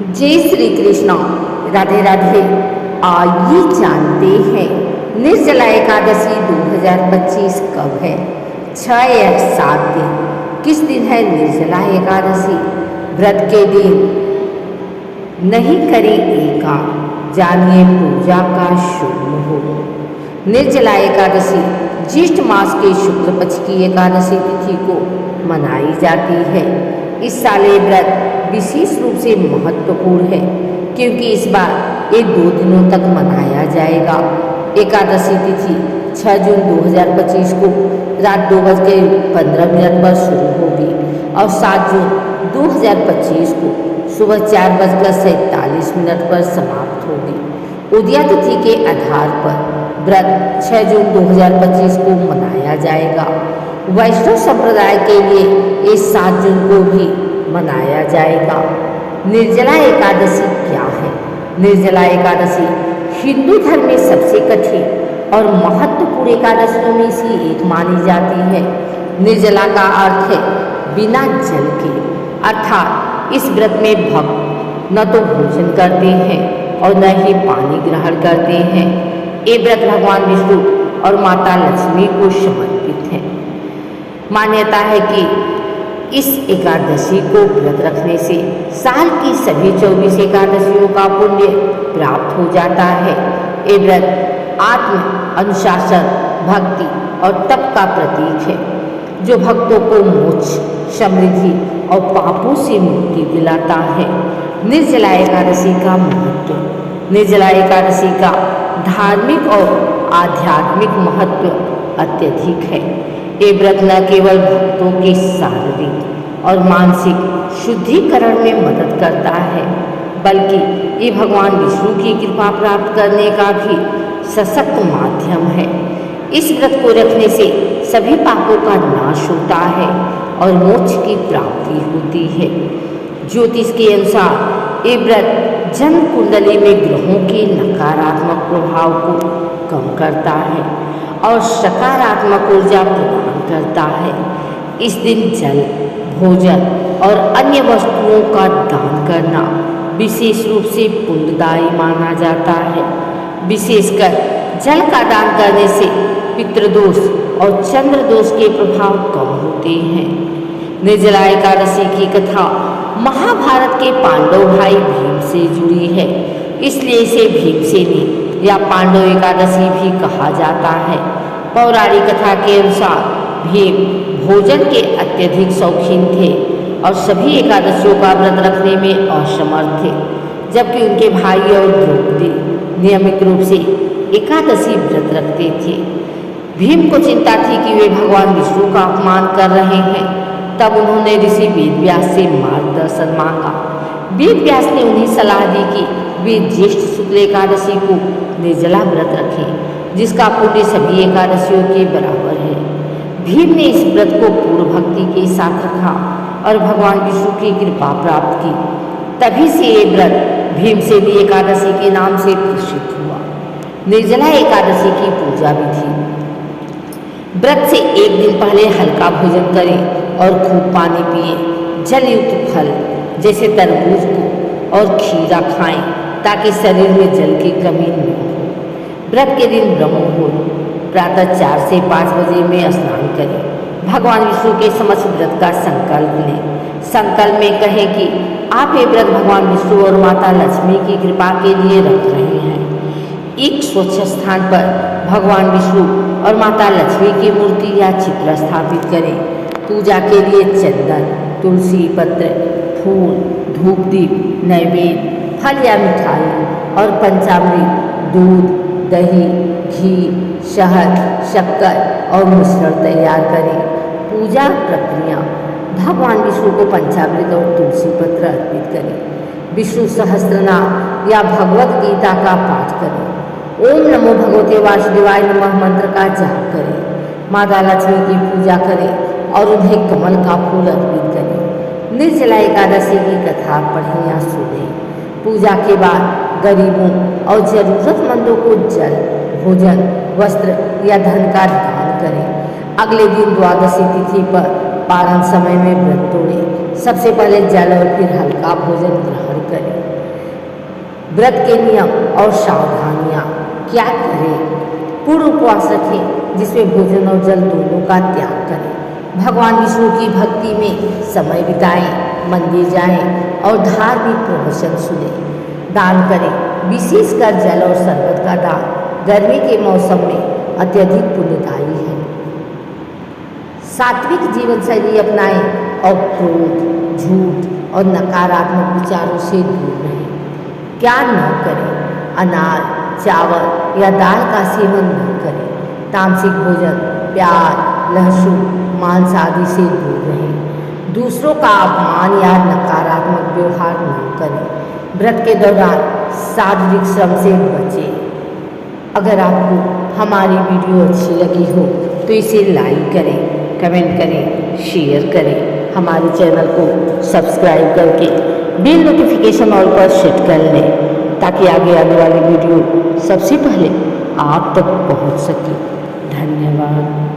जय श्री कृष्ण। राधे राधे। आइए जानते हैं निर्जला एकादशी 2025 कब है। 6 या 7 दिन। किस दिन है निर्जला एकादशी। व्रत के दिन नहीं करें एकाम, जानिए पूजा का शुभ मुहूर्त। निर्जला एकादशी ज्येष्ठ मास के शुक्ल पक्ष की एकादशी तिथि को मनाई जाती है। इस साल ये व्रत विशेष रूप से महत्वपूर्ण है क्योंकि इस बार ये 2 दिनों तक मनाया जाएगा। एकादशी तिथि 6 जून 2025 को रात 2:15 पर शुरू होगी और 7 जून 2025 को सुबह 4:47 पर समाप्त होगी। उदया तिथि के आधार पर व्रत 6 जून 2025 को मनाया जाएगा। वैष्णव संप्रदाय के लिए ये 7 जून को भी मनाया जाएगा। निर्जला एकादशी क्या है। निर्जला एकादशी हिंदू धर्म में सबसे कठिन और महत्वपूर्ण एकादशियों में से एक मानी जाती है। निर्जला का अर्थ है बिना जल के, अर्थात इस व्रत में भक्त न तो भोजन करते हैं और न ही पानी ग्रहण करते हैं। ये व्रत भगवान विष्णु और माता लक्ष्मी को समर्पित है। मान्यता है कि इस एकादशी को व्रत रखने से साल की सभी 24 एकादशियों का पुण्य प्राप्त हो जाता है। ये व्रत आत्म अनुशासन, भक्ति और तप का प्रतीक है जो भक्तों को मोक्ष, समृद्धि और पापों से मुक्ति दिलाता है। निर्जला एकादशी का महत्व। निर्जला एकादशी का धार्मिक और आध्यात्मिक महत्व अत्यधिक है। ये व्रत न केवल भक्तों के शारीरिक और मानसिक शुद्धिकरण में मदद करता है बल्कि ये भगवान विष्णु की कृपा प्राप्त करने का भी सशक्त माध्यम है। इस व्रत को रखने से सभी पापों का नाश होता है और मोक्ष की प्राप्ति होती है। ज्योतिष के अनुसार ये व्रत जन्म कुंडली में ग्रहों के नकारात्मक प्रभाव को कम करता है और सकारात्मक ऊर्जा प्रदान करता है। इस दिन जल, भोजन और अन्य वस्तुओं का दान करना विशेष रूप से पुण्यदायी माना जाता है। विशेषकर जल का दान करने से पितृदोष और चंद्र दोष के प्रभाव कम होते हैं। निर्जला एकादशी की कथा महाभारत के पांडव भाई भीम से जुड़ी है, इसलिए इसे भीमसेनी या पांडव एकादशी भी कहा जाता है। पौराणिक कथा के अनुसार भीम भोजन के अत्यधिक शौकीन थे और सभी एकादशियों का व्रत रखने में असमर्थ थे, जबकि उनके भाई और द्रौपदी नियमित रूप से एकादशी व्रत रखते थे। भीम को चिंता थी कि वे भगवान विष्णु का अपमान कर रहे हैं। तब उन्होंने ऋषि वेदव्यास से मार्गदर्शन मांगा। वेदव्यास ने उन्हें सलाह दी कि वे ज्येष्ठ शुक्ल एकादशी को निर्जला व्रत रखें, जिसका पुण्य सभी एकादशियों के बराबर है। भीम ने इस व्रत को पूर्ण भक्ति के साथ रखा और भगवान विष्णु की कृपा प्राप्त की। तभी से ये व्रत भीमसेनी एकादशी के नाम से प्रसिद्ध हुआ। निर्जला एकादशी की पूजा विधि। व्रत से एक दिन पहले हल्का भोजन करें और खूब पानी पिएं। जलयुक्त फल जैसे तरबूज को और खीरा खाएं ताकि शरीर में जल की कमी न हो। व्रत के दिन ब्रह्म मुहूर्त प्रातः 4 से 5 बजे में स्नान करें। भगवान विष्णु के समक्ष व्रत का संकल्प लें। संकल्प में कहें कि आप ये व्रत भगवान विष्णु और माता लक्ष्मी की कृपा के लिए रख रहे हैं। एक स्वच्छ स्थान पर भगवान विष्णु और माता लक्ष्मी की मूर्ति या चित्र स्थापित करें। पूजा के लिए चंदन, तुलसी पत्र, फूल, धूप दीप, नैवेद्य, फल या मिठाई और पंचामृत, दूध, दही, घी, शहद, शक्कर और मिश्रण तैयार करें। पूजा प्रक्रिया। भगवान विष्णु को पंचामृत और तुलसी पत्र अर्पित करें। विष्णु सहस्त्रनाम या भगवत गीता का पाठ करें। ओम नमो भगवते वासुदेवाय नमः मंत्र का जाप करें। माता लक्ष्मी की पूजा करें और उन्हें कमल का फूल अर्पित करें। निर्जला एकादशी की कथा पढ़ें या सुनें। पूजा के बाद गरीबों और जरूरतमंदों को जल, भोजन, वस्त्र या धन का दान करें। अगले दिन द्वादशी तिथि पर पारण समय में व्रत तोड़ें। सबसे पहले जल और फिर हल्का भोजन ग्रहण करें। व्रत के नियम और सावधानियाँ क्या करें। पूर्ण उपवास रखें जिसमें भोजन और जल दोनों का त्याग करें। भगवान विष्णु की भक्ति में समय बिताएं, मंदिर जाएं और धार्मिक प्रवचन सुने। दान करें, विशेषकर जल और शरबत का दान गर्मी के मौसम में अत्यधिक पुण्यदायी है। सात्विक जीवन शैली अपनाएं और क्रोध, झूठ और नकारात्मक विचारों से दूर रहें। क्या न करें, अनाज, चावल या दाल का सेवन न करें। तामसिक भोजन, प्याज, लहसुन, मांस आदि से दूर रहें। दूसरों का अपमान या नकारात्मक व्यवहार न करें। व्रत के दौरान शारीरिक श्रम से बचें। अगर आपको हमारी वीडियो अच्छी लगी हो तो इसे लाइक करें, कमेंट करें, शेयर करें। हमारे चैनल को सब्सक्राइब करके बेल नोटिफिकेशन ऑल पर सेट कर लें ताकि आगे आने वाली वीडियो सबसे पहले आप तक पहुंच सके। धन्यवाद।